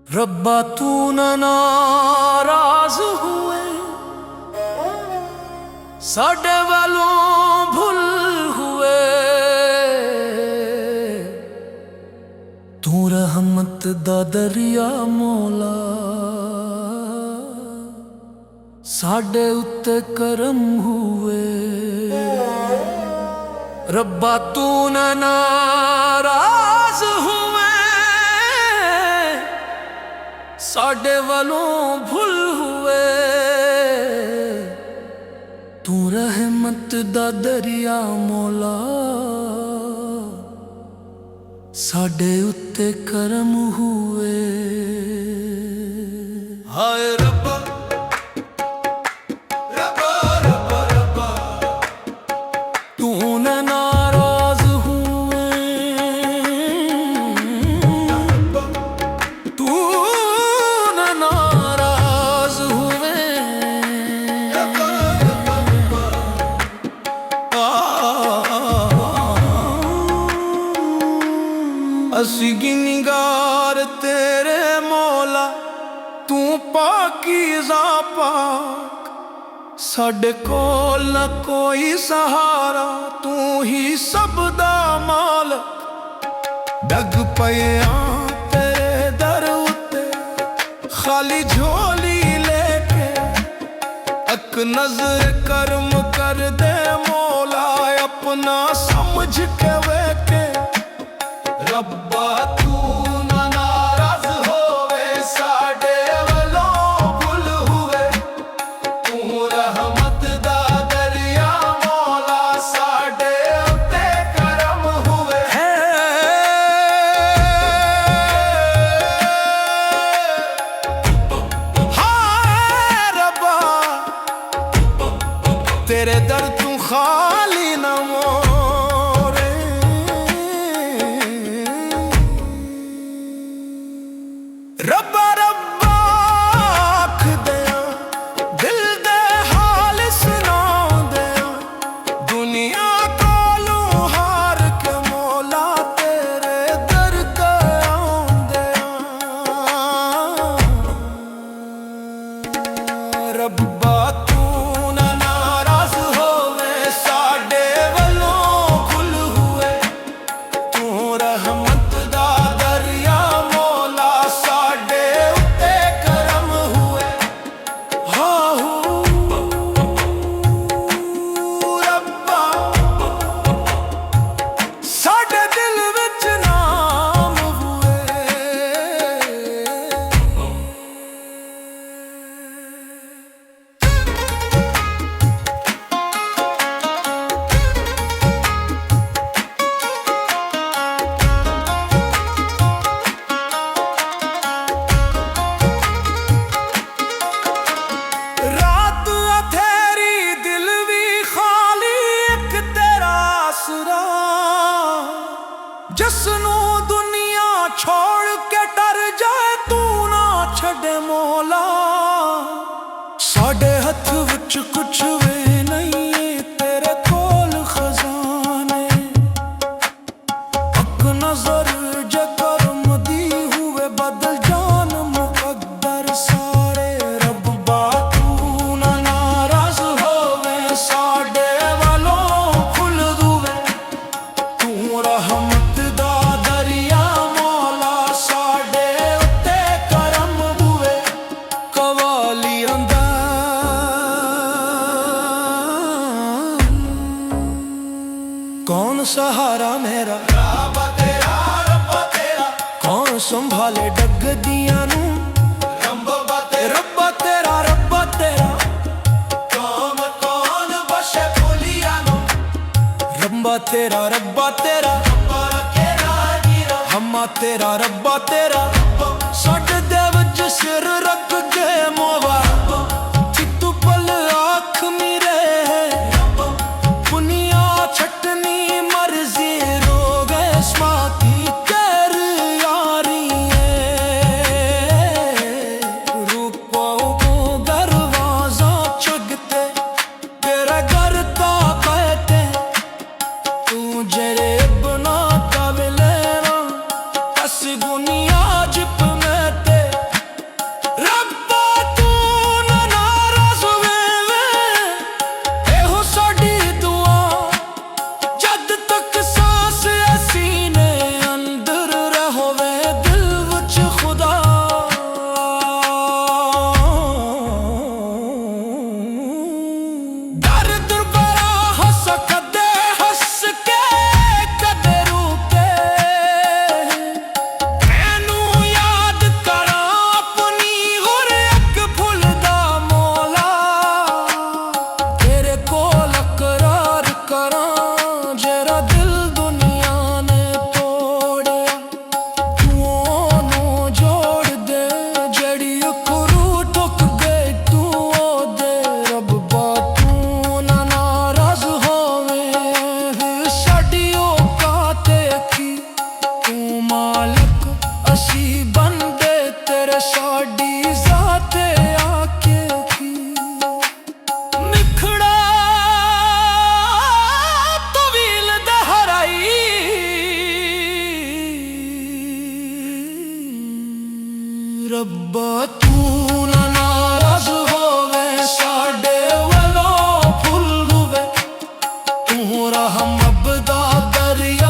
रब्बा तू न नाराज हुए, साडे वालों भूल हुए। तू रहमत दा दरिया मौला, साडे उत्ते करम हुए। रब्बा तू न नाराज हुए, साडे वालों भूल हुए। तू रहमत दा दरिया मौला, साडे उत्ते करम हुए। हाय रब्बा रब्बा रब्बा रब्बा, तू न नाराज हुए, तू असी गिनगार तेरे मौला, तू पाकीज़ा पाक। साडे कोल न कोई सहारा, तू ही सब दा मालक। डग पया तेरे दर उत्ते, खाली झोली लेके। अक नजर करम कर दे मौला, अपना समझ के वेके। रब्बा तू न नाराज होवे, साडे वालों भूल हुए। तू रहमत दा दरिया मौला, साडे उत्ते करम हुए। हाय रब्बा तेरे दर तू खाली न मोरे। रब्बा रब्बा आख दिया, दिल दे हाल सुना दिया। दुनिया कोलू हार के मौला, तेरे दर ते आंदिया। रब्बा तू न नाराज होवे, साडे वालों खुल हुए। तू रहमत दा दरिया मौला, साडे उत्ते करम हुए। रब्बा साडे दिल विच नाम हुए। रात अथेरी दिल भी खाली, एक तेरा आसरा। जिसनू दुनिया छोड़ के डर जाए, तू ना छड़े मौला। साडे हथ विच कुछ भी नहीं, तेरे कोल खजाने। अक नजर जे करम दी हुए, बदल जान मुकद्दर सारे। रब्बा तू न नाराज होवे, साडे वालों खुल हुए। तू रहमत दा दरिया मौला, साडे उत्ते करम हुए। कवालियां दा कौन सहारा मेरा, रब्बा तेरा। कौन संभाले डग दियां नू, रब्बा तेरा रब्बा तेरा। कौन बशे बोलियां नू, रब्बा तेरा हम्मा तेरा रब्बा तेरा। सट दे विच सिर रख के मोवा, चित्तू पल आँख मेरे। पुनिया छटनी मर्ज रहमत दा दरिया